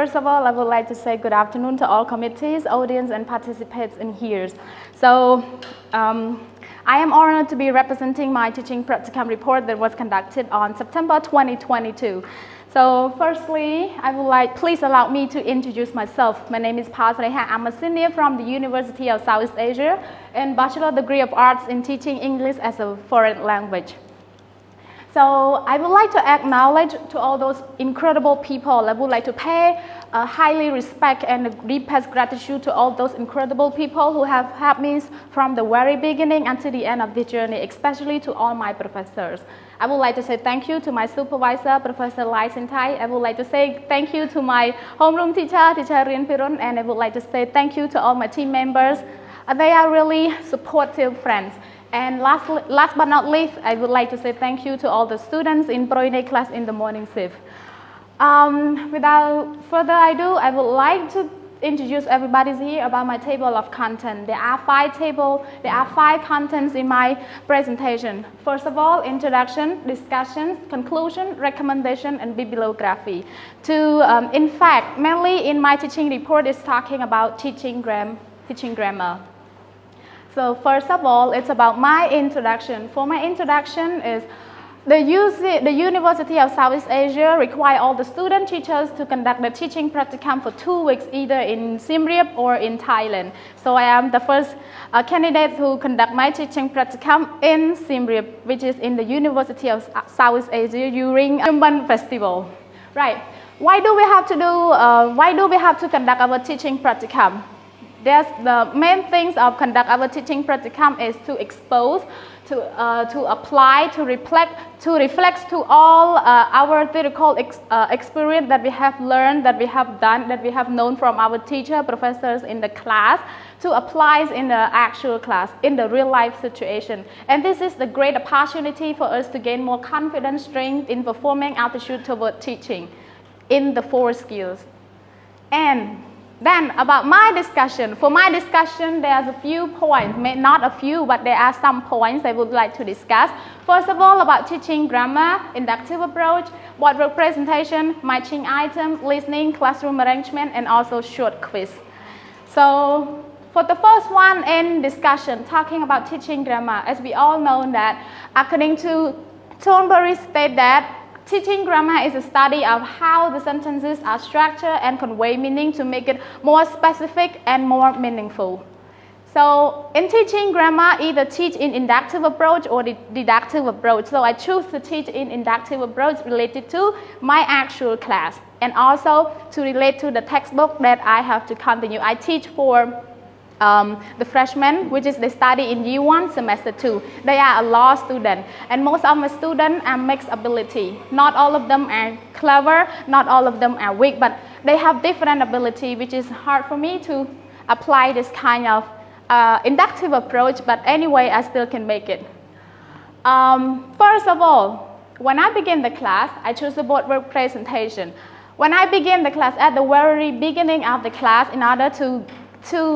first of all, I would like to say good afternoon to all committees, audience, and participants in here. So, I am honored to be representing my teaching practicum report that was conducted on September 2022. So, firstly, please allow me to introduce myself. My name is Pasreha. I'm a senior from the University of Southeast Asia and Bachelor degree of Arts in Teaching English as a Foreign Language. So I would like to acknowledge to all those incredible people. I would like to pay highly respect and deepest gratitude to all those incredible people who have helped me from the very beginning until the end of the journey, especially to all my professors. I would like to say thank you to my supervisor, Professor Lai Sintai. I would like to say thank you to my homeroom teacher, Teacher Rien Pirun, and I would like to say thank you to all my team members. They are really supportive friends. And last but not least, I would like to say thank you to all the students in Proine class in the morning shift. Without further ado, I would like to introduce everybody here about my table of content. There are five contents in my presentation. First of all, introduction, discussion, conclusion, recommendation, and bibliography. In fact, mainly in my teaching report is talking about teaching grammar. So first of all, it's about my introduction. For my introduction is the University of Southeast Asia require all the student teachers to conduct the teaching practicum for 2 weeks, either in Siem Reap or in Thailand. So I am the first candidate who conduct my teaching practicum in Siem Reap, which is in the University of Southeast Asia during Urban Festival. Right? Why do we have to conduct our teaching practicum? The main things of conduct our teaching practicum is to expose, to apply, to reflect to all our theoretical experience that we have learned, that we have done, that we have known from our teacher, professors in the class, to apply in the actual class, in the real life situation. And this is the great opportunity for us to gain more confidence, strength in performing attitude toward teaching in the 4 skills. And then about my discussion. For my discussion, there's a few points, not a few, but there are some points I would like to discuss. First of all, about teaching grammar, inductive approach, word representation, matching items, listening, classroom arrangement, and also short quiz. So for the first one in discussion, talking about teaching grammar, as we all know that according to Thornbury state that teaching grammar is a study of how the sentences are structured and convey meaning to make it more specific and more meaningful. So in teaching grammar, either teach in inductive approach or deductive approach. So I choose to teach in inductive approach related to my actual class and also to relate to the textbook that I have to continue. I teach for the freshmen, which is they study in year 1, semester 2. They are a law student, and most of my students are mixed ability. Not all of them are clever, not all of them are weak, but they have different ability, which is hard for me to apply this kind of inductive approach, but anyway, I still can make it. First of all, when I begin the class, I choose the board work presentation. When I begin the class, at the very beginning of the class, in order to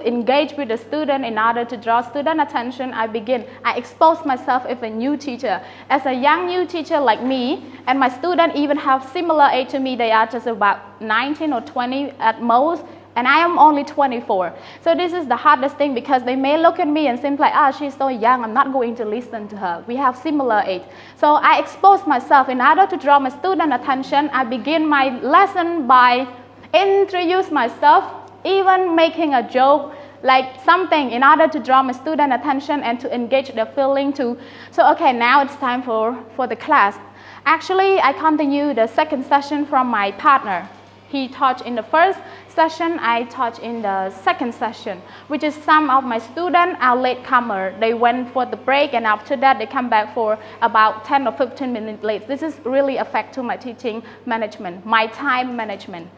engage with the student, in order to draw student attention, I expose myself as a new teacher. As a young new teacher like me, and my students even have similar age to me, they are just about 19 or 20 at most, and I am only 24. So this is the hardest thing because they may look at me and think like, she's so young, I'm not going to listen to her. We have similar age. So I expose myself. In order to draw my student attention, I begin my lesson by introduce myself, even making a joke, like something in order to draw my student attention and to engage their feeling too. So okay, now it's time for the class. Actually, I continue the second session from my partner. He taught in the first session, I taught in the second session, which is some of my students are latecomer. They went for the break and after that they come back for about 10 or 15 minutes late. This is really affect to my teaching management, my time management.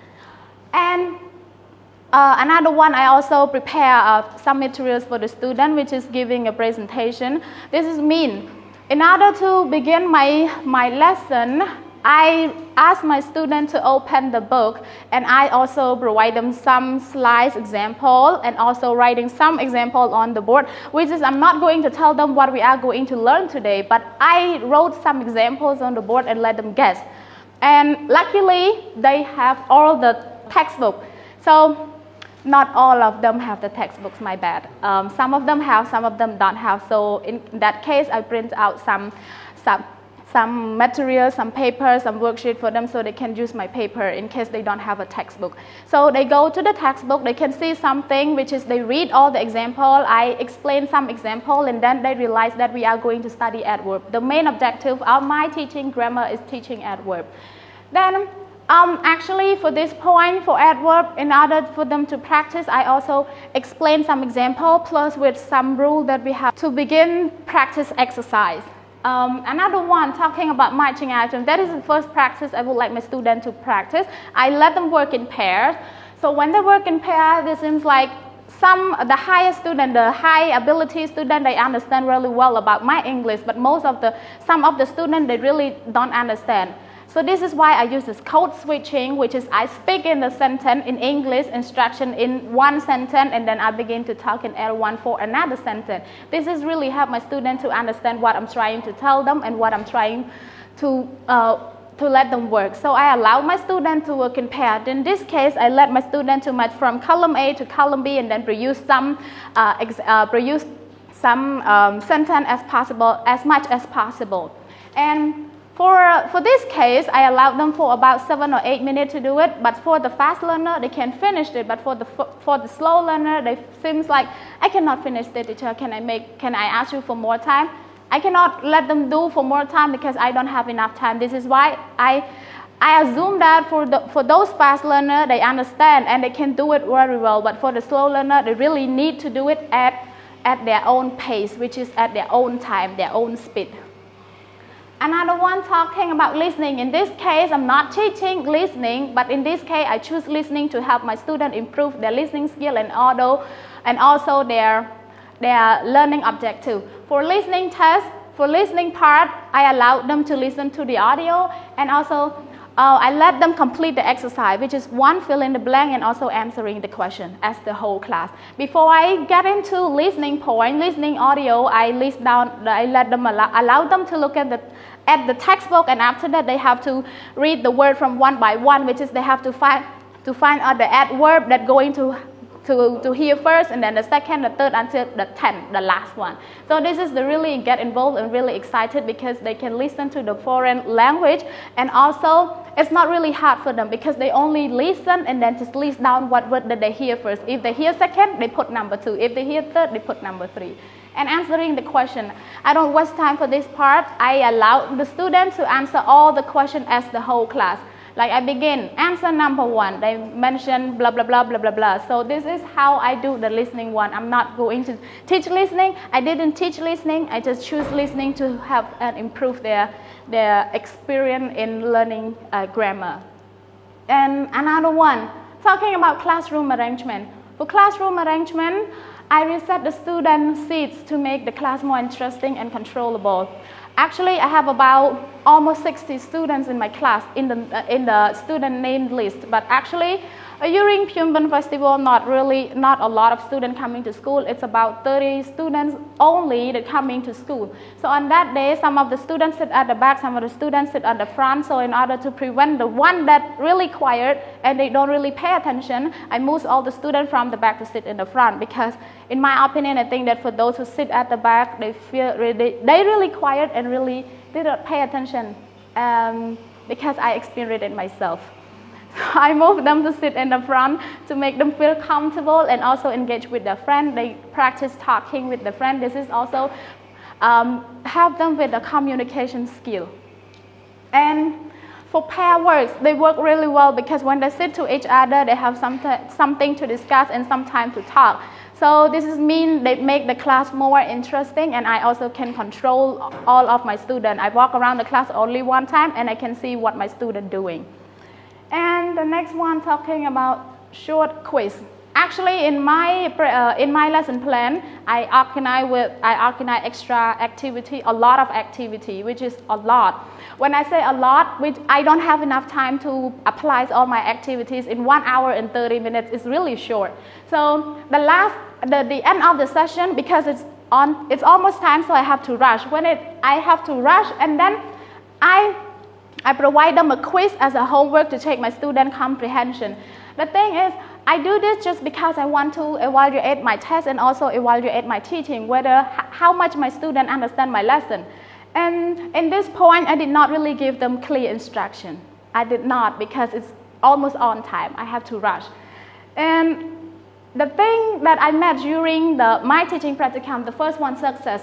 And another one, I also prepare some materials for the student, which is giving a presentation. This is mean. In order to begin my lesson, I ask my student to open the book, and I also provide them some slides example and also writing some example on the board, which is I'm not going to tell them what we are going to learn today, but I wrote some examples on the board and let them guess. And luckily, they have all the textbook. So not all of them have the textbooks, my bad. Some of them have, some of them don't have. So in that case, I print out some material, some paper, some worksheet for them so they can use my paper in case they don't have a textbook. So they go to the textbook, they can see something, which is they read all the example, I explain some example, and then they realize that we are going to study adverb. The main objective of my teaching grammar is teaching adverb. Then actually for this point, for adverb, in order for them to practice, I also explain some example plus with some rule that we have to begin practice exercise. Another one, talking about marching item, that is the first practice I would like my student to practice. I let them work in pairs. So when they work in pairs, it seems like the higher student, the high ability student, they understand really well about my English, but some of the students, they really don't understand. So this is why I use this code switching, which is I speak in the sentence in English instruction in one sentence, and then I begin to talk in L1 for another sentence. This is really help my students to understand what I'm trying to tell them and what I'm trying to let them work. So I allow my student to work in pair. In this case, I let my student to match from column A to column B and then produce some sentence as possible, as much as possible. And for this case, I allowed them for about 7 or 8 minutes to do it, but for the fast learner, they can finish it, but for the slow learner, they seems like, I cannot finish the teacher, can I ask you for more time? I cannot let them do for more time because I don't have enough time. This is why I assume that for those fast learner, they understand and they can do it very well, but for the slow learner, they really need to do it at their own pace, which is at their own time, their own speed. Another one, talking about listening. In this case, I'm not teaching listening, but in this case, I choose listening to help my students improve their listening skill and also their learning objective. For listening test, for listening part, I allowed them to listen to the audio, and also I let them complete the exercise, which is one fill in the blank and also answering the question as the whole class. Before I get into listening point, listening audio, I let them allow them to look at the textbook, and after that they have to read the word from one by one, which is they have to find out the adverb that going to hear first, and then the second, the third, until the 10th, the last one. So this is the really get involved and really excited because they can listen to the foreign language, and also it's not really hard for them because they only listen and then just list down what word that they hear first. If they hear second, they put number 2. If they hear third, they put number 3. And answering the question, I don't waste time for this part. I allow the students to answer all the questions as the whole class. Like I begin, answer number 1, they mention blah, blah, blah, blah, blah, blah. So this is how I do the listening one. I'm not going to teach listening. I didn't teach listening. I just choose listening to help and improve their experience in learning grammar. And another one, talking about classroom arrangement. For classroom arrangement, I reset the student seats to make the class more interesting and controllable. Actually, I have about almost 60 students in my class in the student name list, but actually during Pyeongchang Festival, not a lot of students coming to school. It's about 30 students only that coming to school. So on that day, some of the students sit at the back, some of the students sit at the front. So in order to prevent the one that really quiet and they don't really pay attention, I moved all the students from the back to sit in the front, because in my opinion, I think that for those who sit at the back, they really quiet and really they don't pay attention, because I experienced it myself. I moved them to sit in the front to make them feel comfortable and also engage with their friend. They practice talking with their friend. This is also help them with the communication skill. And for pair works, they work really well because when they sit to each other, they have something to discuss and some time to talk. So this means they make the class more interesting, and I also can control all of my students. I walk around the class only one time and I can see what my student doing. And the next one, talking about short quiz. Actually, in my lesson plan, I organize extra activity, a lot of activity, which is a lot. When I say a lot, which I don't have enough time to apply all my activities in 1 hour and 30 minutes. It's really short. So the end of the session, because it's almost time, so I have to rush. I have to rush, and then I provide them a quiz as a homework to check my student comprehension. The thing is, I do this just because I want to evaluate my test and also evaluate my teaching, how much my students understand my lesson. And in this point, I did not really give them clear instruction. I did not, because it's almost on time. I have to rush. And the thing that I met during my teaching practicum, the first one success,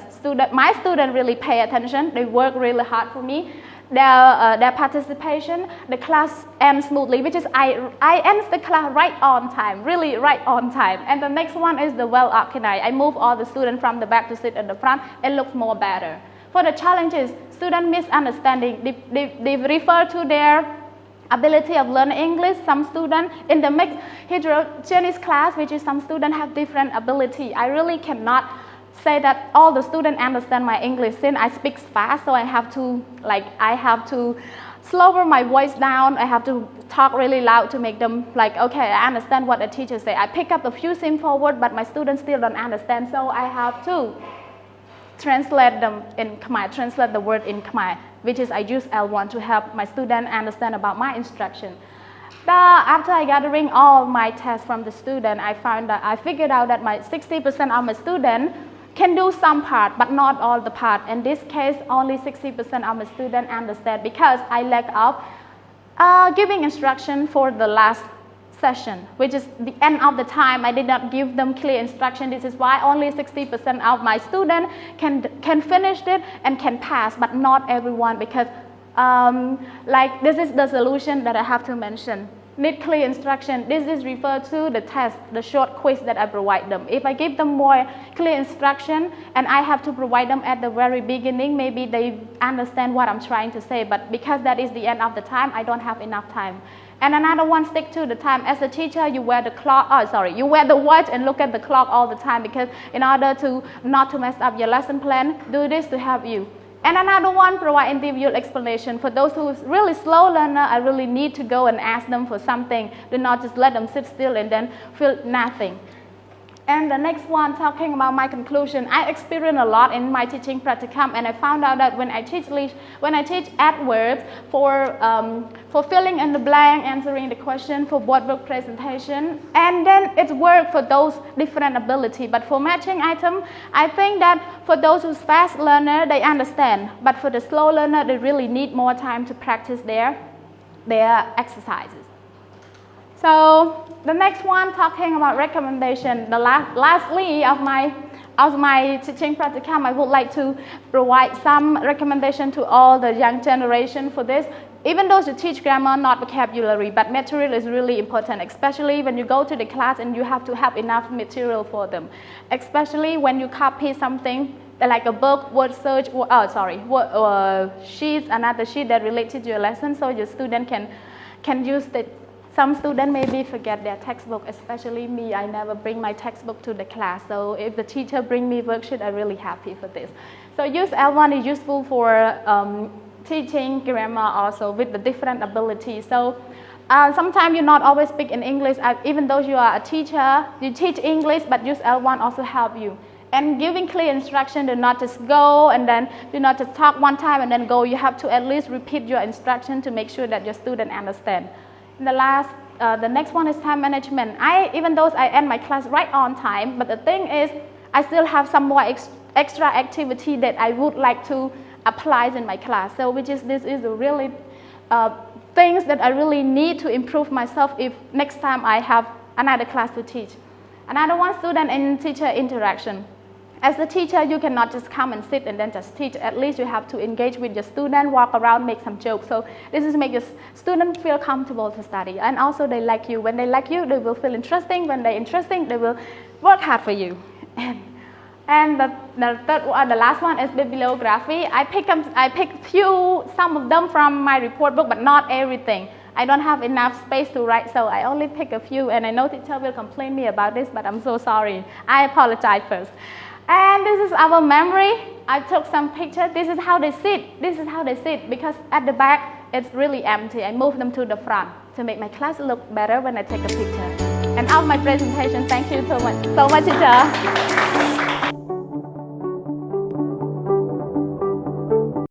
my students really pay attention. They work really hard for me. Their participation, the class ends smoothly, which is I end the class right on time, really right on time. And the next one is the well organized. I move all the students from the back to sit at the front. It looks more better. For the challenges, student misunderstanding, they refer to their ability of learning English. Some students in the mixed heterogeneous class, which is some students have different ability. I really cannot say that all the students understand my English since I speak fast, so I have to slower my voice down. I have to talk really loud to make them okay, I understand what the teacher say. I pick up a few simple words, but my students still don't understand, so I have to translate them in Khmer, translate the word in Khmer, which is I use L1 to help my student understand about my instruction. After I gathering all my tests from the student, I figured out that 60% of my students can do some part, but not all the part. In this case, only 60% of my students understand because I lack of giving instruction for the last session, which is the end of the time. I did not give them clear instruction. This is why only 60% of my students can finish it and can pass, but not everyone, because this is the solution that I have to mention. Need clear instruction. This is referred to the test, the short quiz that I provide them. If I give them more clear instruction and I have to provide them at the very beginning, maybe they understand what I'm trying to say, but because that is the end of the time, I don't have enough time. And another one, stick to the time. As a teacher, you wear you wear the watch and look at the clock all the time, because in order to not to mess up your lesson plan, do this to help you. And another one, provide individual explanation. For those who is really slow learner, I really need to go and ask them for something. Do not just let them sit still and then feel nothing. And the next one, talking about my conclusion, I experienced a lot in my teaching practicum, and I found out that when I teach adverbs for filling in the blank, answering the question, for board presentation, and then it works for those different ability. But for matching item, I think that for those who's fast learner, they understand. But for the slow learner, they really need more time to practice their exercises. So the next one, talking about recommendation. Lastly of my teaching practicum, I would like to provide some recommendation to all the young generation for this. Even though you teach grammar, not vocabulary, but material is really important, especially when you go to the class and you have to have enough material for them. Especially when you copy something like a book, word search, sheets, another sheet that related to your lesson, so your student can use the. Some students maybe forget their textbook, especially me. I never bring my textbook to the class. So if the teacher bring me worksheet, I'm really happy for this. So use L1 is useful for teaching grammar also with the different abilities. So sometimes you not always speak in English. Even though you are a teacher, you teach English, but use L1 also help you. And giving clear instruction, do not just go and then do not just talk one time and then go. You have to at least repeat your instruction to make sure that your student understand. The next one is time management. Even though I end my class right on time, but the thing is, I still have some more extra activity that I would like to apply in my class. So this is really things that I really need to improve myself if next time I have another class to teach. Another one, student and teacher interaction. As a teacher, you cannot just come and sit and then just teach. At least you have to engage with your student, walk around, make some jokes. So this is make your student feel comfortable to study. And also they like you. When they like you, they will feel interesting. When they're interesting, they will work hard for you. And the last one is bibliography. I pick some of them from my report book, but not everything. I don't have enough space to write, so I only pick a few. And I know teacher will complain me about this, but I'm so sorry. I apologize first. And this is our memory. I took some pictures. This is how they sit. This is how they sit, because at the back, it's really empty. I moved them to the front to make my class look better when I take a picture. And of my presentation, thank you so much, teacher.